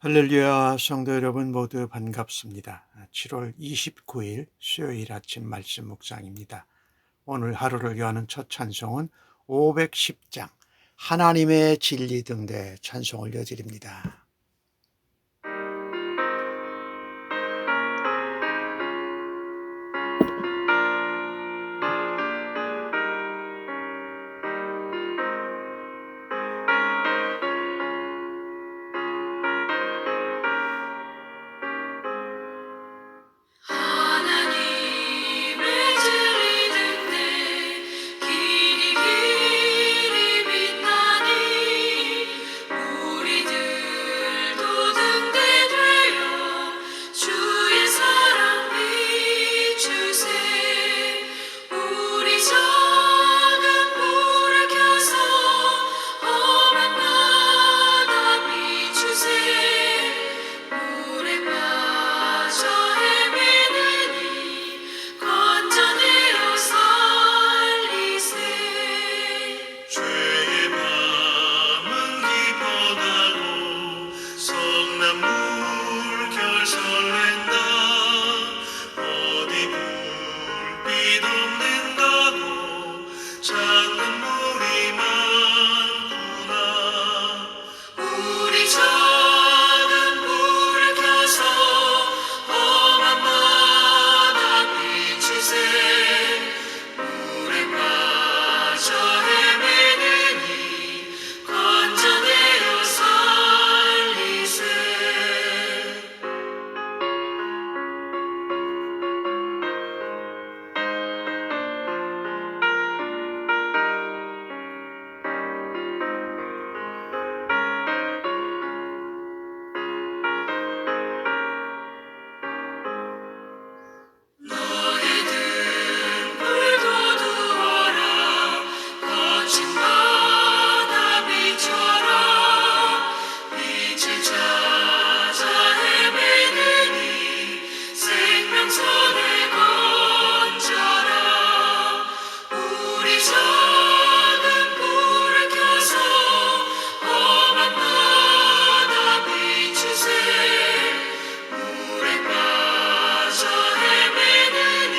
할렐루야, 성도 여러분 모두 반갑습니다. 7월 29일 수요일 아침 말씀 묵상입니다. 오늘 하루를 여는 첫 찬송은 510장 하나님의 진리 등대 찬송 올려드립니다. 하나님의 진리 등대 길이 길이 빛나니 우리들도 등대 되어 주의 사랑 비추세. 우리 작은 불을 켜서 험한 바다 비추세. 물에 빠져 헤매느니 건져내어 살리세. 죄의 밤은 깊어가고 성난 물결 설렌다. 어디 불빛 없는가고 찾는 물이 많구나. 우리 작은 불을 켜서 험한 바다 비추세. 물에 빠져 헤매느니 건져내어 살리세. 너의 등불 거두어라. 거친 바다 빛처럼 빛을 찾아 헤매느니 생명선을 건져라. 우리 작은 불을 켜서 험한 바다 비추세. 물에 빠져 헤매느니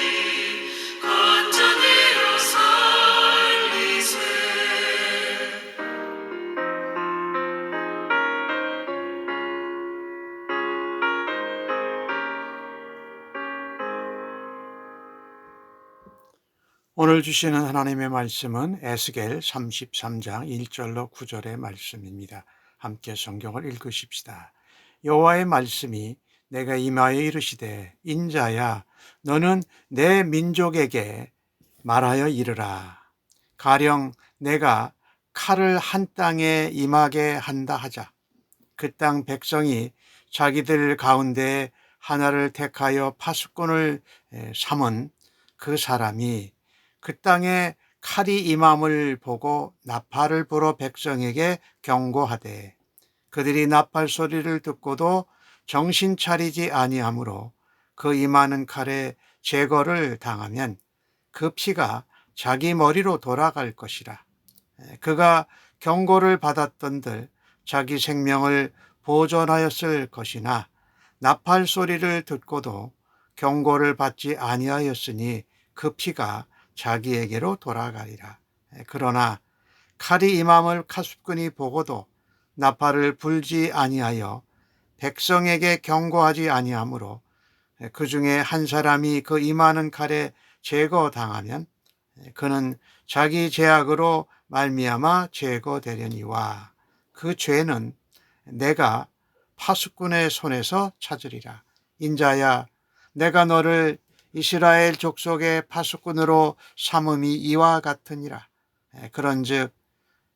건져내어 살리세. 오늘 주시는 하나님의 말씀은 에스겔 33장 1절로 9절의 말씀입니다. 함께 성경을 읽으십시다. 여호와의 말씀이 내가 임하여 이르시되 인자야 너는 내 민족에게 말하여 이르라. 가령 내가 칼을 한 땅에 임하게 한다 하자. 그 땅 백성이 자기들 가운데 하나를 택하여 파수꾼을 삼은 그 사람이 그 땅에 칼이 임함을 보고 나팔을 불어 백성에게 경고하되 그들이 나팔 소리를 듣고도 정신 차리지 아니하므로 그 임하는 칼에 제거를 당하면 그 피가 자기 머리로 돌아갈 것이라. 그가 경고를 받았던들 자기 생명을 보존하였을 것이나 나팔 소리를 듣고도 경고를 받지 아니하였으니 그 피가 자기에게로 돌아가리라. 그러나 칼이 임함을 파수꾼이 보고도 나팔을 불지 아니하여 백성에게 경고하지 아니하므로 그 중에 한 사람이 그 임하는 칼에 제거당하면 그는 자기 죄악으로 말미암아 제거되려니와 그 죄는 내가 파수꾼의 손에서 찾으리라. 인자야 내가 너를 이스라엘 족속의 파수꾼으로 삼음이 이와 같으니라. 그런즉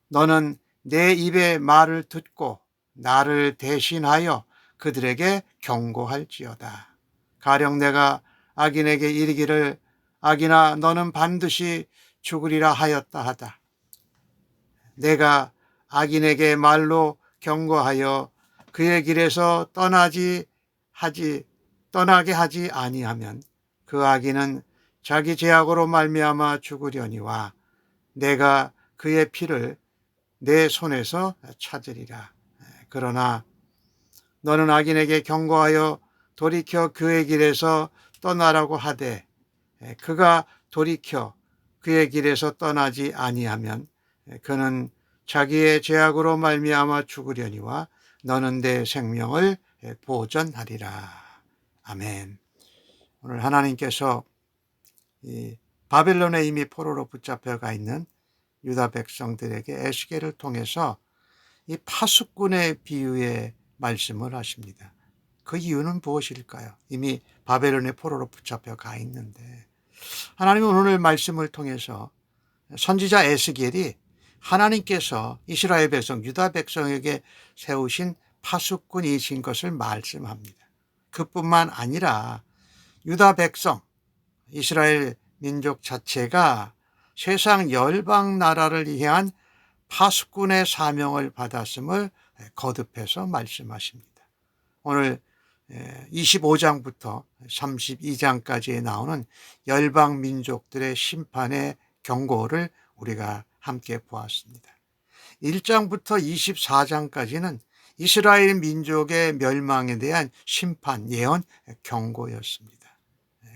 너는 내 입의 말을 듣고 나를 대신하여 그들에게 경고할지어다. 가령 내가 악인에게 이르기를 악인아 너는 반드시 죽으리라 하였다 하다. 내가 악인에게 말로 경고하여 그의 길에서 떠나게 하지 아니하면 그 악인은 자기 죄악으로 말미암아 죽으려니와 내가 그의 피를 내 손에서 찾으리라. 그러나 너는 악인에게 경고하여 돌이켜 그의 길에서 떠나라고 하되 그가 돌이켜 그의 길에서 떠나지 아니하면 그는 자기의 죄악으로 말미암아 죽으려니와 너는 내 생명을 보전하리라. 아멘. 오늘 하나님께서 이 바벨론에 이미 포로로 붙잡혀가 있는 유다 백성들에게 에스겔을 통해서 이 파수꾼의 비유의 말씀을 하십니다. 그 이유는 무엇일까요? 이미 바벨론의 포로로 붙잡혀 가 있는데 하나님은 오늘 말씀을 통해서 선지자 에스겔이 하나님께서 이스라엘 백성, 유다 백성에게 세우신 파수꾼이신 것을 말씀합니다. 그뿐만 아니라 유다 백성, 이스라엘 민족 자체가 세상 열방 나라를 향한 파수꾼의 사명을 받았음을 거듭해서 말씀하십니다. 오늘 25장부터 32장까지에 나오는 열방 민족들의 심판의 경고를 우리가 함께 보았습니다. 1장부터 24장까지는 이스라엘 민족의 멸망에 대한 심판, 예언, 경고였습니다.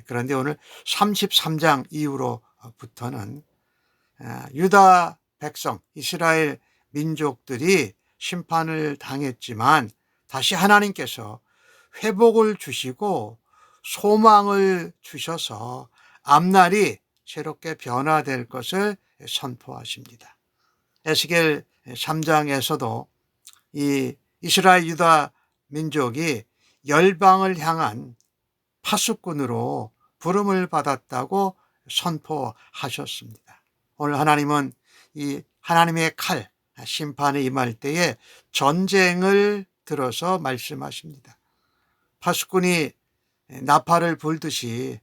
그런데 오늘 33장 이후로부터는 유다 백성, 이스라엘 민족들이 심판을 당했지만 다시 하나님께서 회복을 주시고 소망을 주셔서 앞날이 새롭게 변화될 것을 선포하십니다. 에스겔 3장에서도 이 이스라엘 유다 민족이 열방을 향한 파수꾼으로 부름을 받았다고 선포하셨습니다. 오늘 하나님은 이 하나님의 칼, 심판에 임할 때에 전쟁을 들어서 말씀하십니다. 파수꾼이 나팔을 불듯이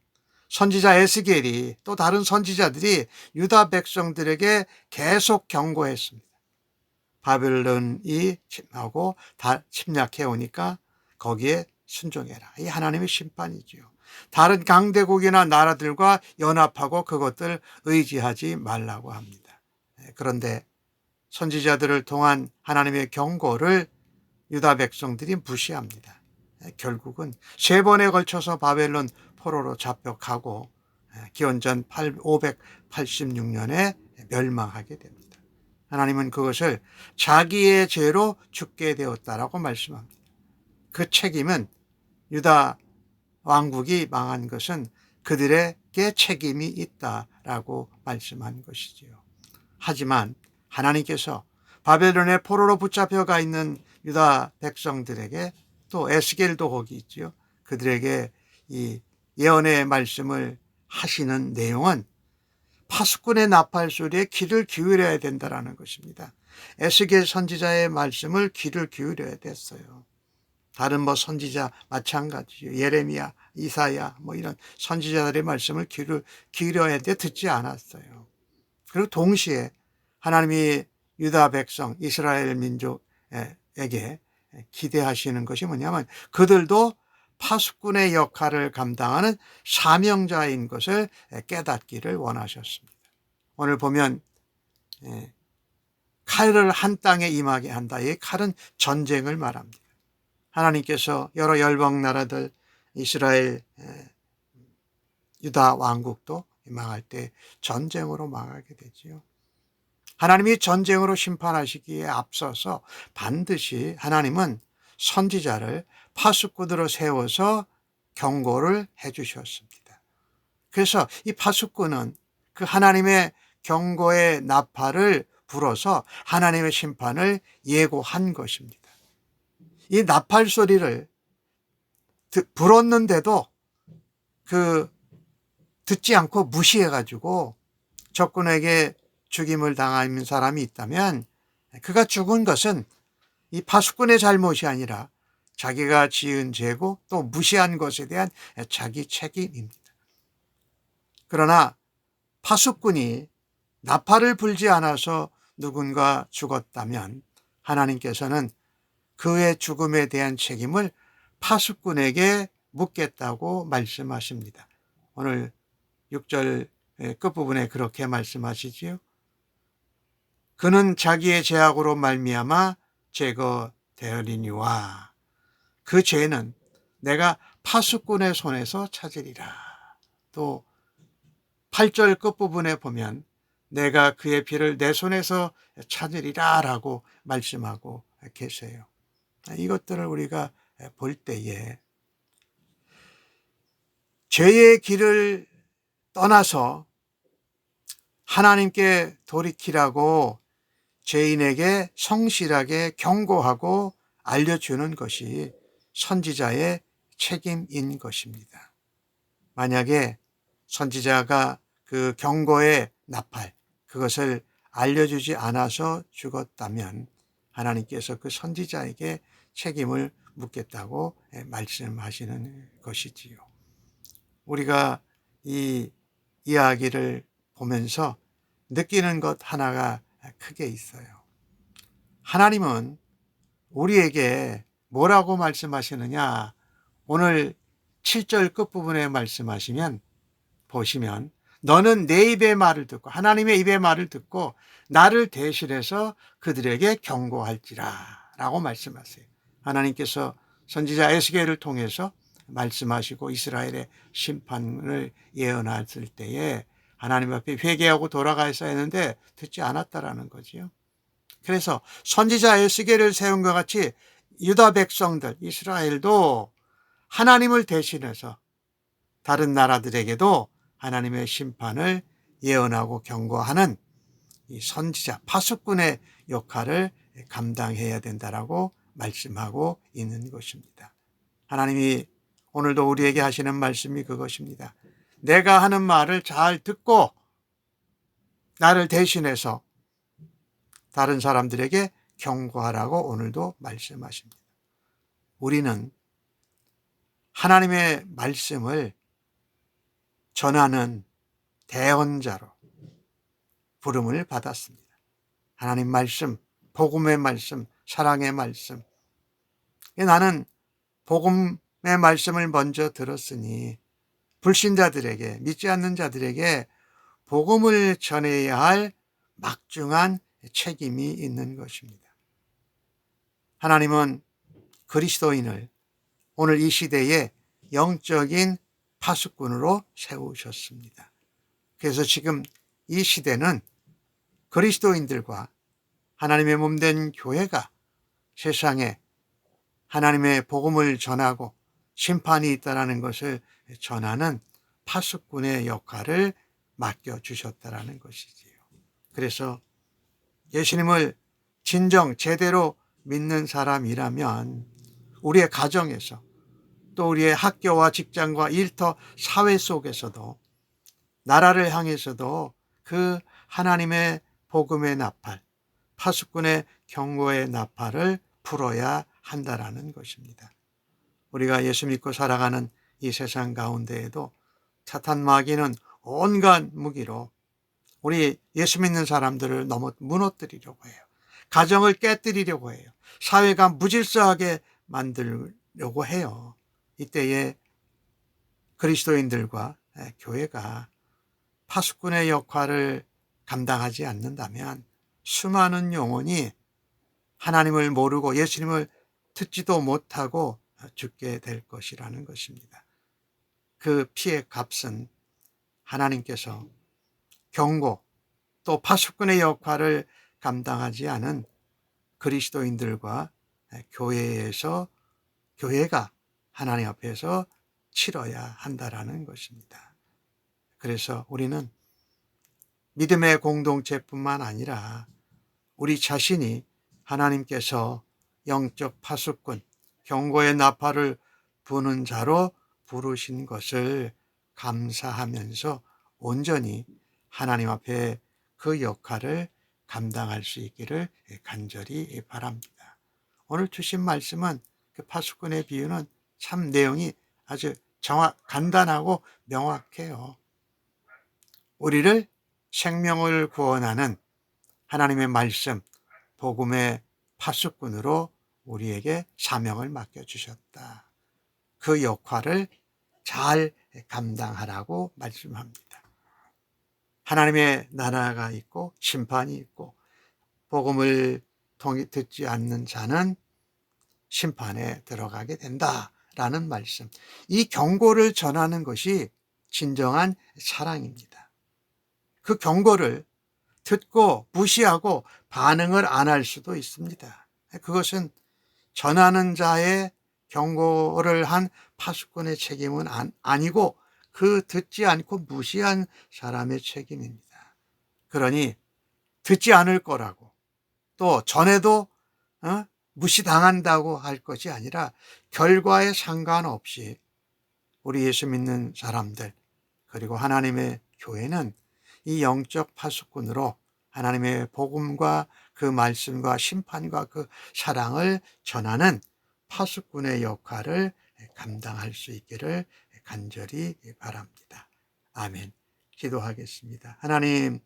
선지자 에스겔이 또 다른 선지자들이 유다 백성들에게 계속 경고했습니다. 바벨론이 침하고 다 침략해 오니까 거기에 순종해라. 이 하나님의 심판이지요. 다른 강대국이나 나라들과 연합하고 그것들 의지하지 말라고 합니다. 그런데 선지자들을 통한 하나님의 경고를 유다 백성들이 무시합니다. 결국은 3번에 걸쳐서 바벨론 포로로 잡혀가고 기원전 586년에 멸망하게 됩니다. 하나님은 그것을 자기의 죄로 죽게 되었다라고 말씀합니다. 그 책임은 유다 왕국이 망한 것은 그들에게 책임이 있다라고 말씀한 것이지요. 하지만 하나님께서 바벨론의 포로로 붙잡혀가 있는 유다 백성들에게 또 에스겔도 거기 있지요. 그들에게 이 예언의 말씀을 하시는 내용은 파수꾼의 나팔 소리에 귀를 기울여야 된다라는 것입니다. 에스겔 선지자의 말씀을 귀를 기울여야 됐어요. 다른 선지자 마찬가지죠. 예레미야, 이사야 이런 선지자들의 말씀을 귀를 기울여야 돼 듣지 않았어요. 그리고 동시에 하나님이 유다 백성, 이스라엘 민족에게 기대하시는 것이 뭐냐면 그들도 파수꾼의 역할을 감당하는 사명자인 것을 깨닫기를 원하셨습니다. 오늘 보면 칼을 한 땅에 임하게 한다. 이 칼은 전쟁을 말합니다. 하나님께서 여러 열방 나라들, 이스라엘, 유다 왕국도 망할 때 전쟁으로 망하게 되지요. 하나님이 전쟁으로 심판하시기에 앞서서 반드시 하나님은 선지자를 파수꾼으로 세워서 경고를 해 주셨습니다. 그래서 이 파수꾼은 그 하나님의 경고의 나팔을 불어서 하나님의 심판을 예고한 것입니다. 이 나팔 소리를 불었는데도 듣지 않고 무시해가지고 적군에게 죽임을 당한 사람이 있다면 그가 죽은 것은 이 파수꾼의 잘못이 아니라 자기가 지은 죄고 또 무시한 것에 대한 자기 책임입니다. 그러나 파수꾼이 나팔을 불지 않아서 누군가 죽었다면 하나님께서는 그의 죽음에 대한 책임을 파수꾼에게 묻겠다고 말씀하십니다. 오늘 6절 끝부분에 그렇게 말씀하시지요. 그는 자기의 죄악으로 말미암아 제거되리니와 그 죄는 내가 파수꾼의 손에서 찾으리라. 또 8절 끝부분에 보면 내가 그의 피를 내 손에서 찾으리라 라고 말씀하고 계세요. 이것들을 우리가 볼 때에 죄의 길을 떠나서 하나님께 돌이키라고 죄인에게 성실하게 경고하고 알려주는 것이 선지자의 책임인 것입니다. 만약에 선지자가 그 경고의 나팔, 그것을 알려주지 않아서 죽었다면 하나님께서 그 선지자에게 책임을 묻겠다고 말씀하시는 것이지요. 우리가 이 이야기를 보면서 느끼는 것 하나가 크게 있어요. 하나님은 우리에게 뭐라고 말씀하시느냐? 오늘 7절 끝부분에 말씀하시면 보시면 너는 내 입의 말을 듣고 하나님의 입의 말을 듣고 나를 대신해서 그들에게 경고할지라 라고 말씀하세요. 하나님께서 선지자 에스겔을 통해서 말씀하시고 이스라엘의 심판을 예언하실 때에 하나님 앞에 회개하고 돌아가야 했는데 듣지 않았다라는 거지요. 그래서 선지자 에스겔을 세운 것 같이 유다 백성들, 이스라엘도 하나님을 대신해서 다른 나라들에게도 하나님의 심판을 예언하고 경고하는 이 선지자, 파수꾼의 역할을 감당해야 된다라고 말씀하고 있는 것입니다. 하나님이 오늘도 우리에게 하시는 말씀이 그것입니다. 내가 하는 말을 잘 듣고 나를 대신해서 다른 사람들에게 경고하라고 오늘도 말씀하십니다. 우리는 하나님의 말씀을 전하는 대언자로 부름을 받았습니다. 하나님 말씀, 복음의 말씀, 사랑의 말씀. 나는 복음의 말씀을 먼저 들었으니 불신자들에게, 믿지 않는 자들에게 복음을 전해야 할 막중한 책임이 있는 것입니다. 하나님은 그리스도인을 오늘 이 시대에 영적인 파수꾼으로 세우셨습니다. 그래서 지금 이 시대는 그리스도인들과 하나님의 몸된 교회가 세상에 하나님의 복음을 전하고 심판이 있다는 것을 전하는 파수꾼의 역할을 맡겨주셨다는 것이지요. 그래서 예수님을 진정 제대로 믿는 사람이라면 우리의 가정에서 또 우리의 학교와 직장과 일터 사회 속에서도 나라를 향해서도 그 하나님의 복음의 나팔, 파수꾼의 경고의 나팔을 불어야 한다라는 것입니다. 우리가 예수 믿고 살아가는 이 세상 가운데에도 사탄 마귀는 온갖 무기로 우리 예수 믿는 사람들을 너무 무너뜨리려고 해요. 가정을 깨뜨리려고 해요. 사회가 무질서하게 만들려고 해요. 이때에 그리스도인들과 교회가 파수꾼의 역할을 감당하지 않는다면 수많은 영혼이 하나님을 모르고 예수님을 듣지도 못하고 죽게 될 것이라는 것입니다. 그 피의 값은 하나님께서 경고 또 파수꾼의 역할을 감당하지 않은 그리스도인들과 교회가 하나님 앞에서 치러야 한다라는 것입니다. 그래서 우리는 믿음의 공동체뿐만 아니라 우리 자신이 하나님께서 영적 파수꾼, 경고의 나팔을 부는 자로 부르신 것을 감사하면서 온전히 하나님 앞에 그 역할을 감당할 수 있기를 간절히 바랍니다. 오늘 주신 말씀은 그 파수꾼의 비유는 참 내용이 아주 간단하고 명확해요. 우리를 생명을 구원하는 하나님의 말씀, 복음의 파수꾼으로 우리에게 사명을 맡겨주셨다. 그 역할을 잘 감당하라고 말씀합니다. 하나님의 나라가 있고 심판이 있고 복음을 듣지 않는 자는 심판에 들어가게 된다라는 말씀. 이 경고를 전하는 것이 진정한 사랑입니다. 그 경고를 듣고 무시하고 반응을 안 할 수도 있습니다. 그것은 전하는 자의 경고를 한 파수꾼의 책임은 아니고 그 듣지 않고 무시한 사람의 책임입니다. 그러니 듣지 않을 거라고 또 전에도 무시당한다고 할 것이 아니라 결과에 상관없이 우리 예수 믿는 사람들 그리고 하나님의 교회는 이 영적 파수꾼으로 하나님의 복음과 그 말씀과 심판과 그 사랑을 전하는 파수꾼의 역할을 감당할 수 있기를 간절히 바랍니다. 아멘. 기도하겠습니다. 하나님,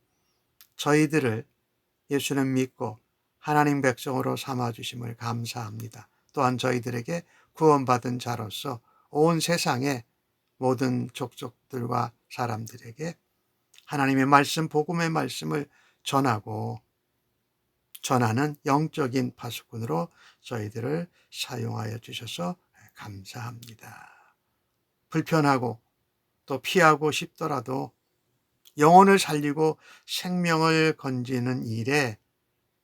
저희들을 예수는 믿고 하나님 백성으로 삼아주심을 감사합니다. 또한 저희들에게 구원받은 자로서 온 세상의 모든 족속들과 사람들에게 하나님의 말씀, 복음의 말씀을 전하는 영적인 파수꾼으로 저희들을 사용하여 주셔서 감사합니다. 불편하고 또 피하고 싶더라도 영혼을 살리고 생명을 건지는 일에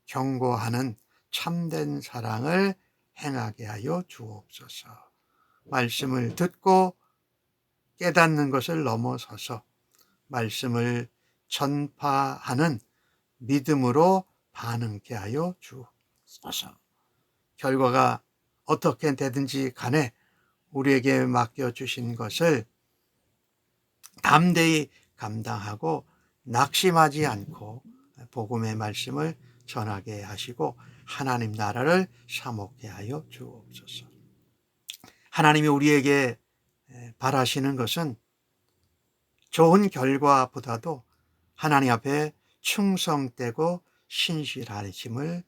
경고하는 참된 사랑을 행하게 하여 주옵소서. 말씀을 듣고 깨닫는 것을 넘어서서 말씀을 전파하는 믿음으로 반응케 하여 주옵소서. 결과가 어떻게 되든지 간에 우리에게 맡겨주신 것을 담대히 감당하고 낙심하지 않고 복음의 말씀을 전하게 하시고 하나님 나라를 사모케 하여 주옵소서. 하나님이 우리에게 바라시는 것은 좋은 결과보다도 하나님 앞에 충성되고 신실함을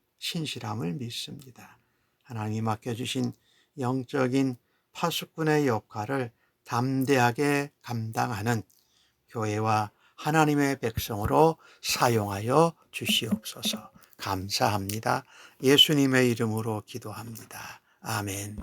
믿습니다. 하나님이 맡겨주신 영적인 파수꾼의 역할을 담대하게 감당하는 교회와 하나님의 백성으로 사용하여 주시옵소서. 감사합니다. 예수님의 이름으로 기도합니다. 아멘.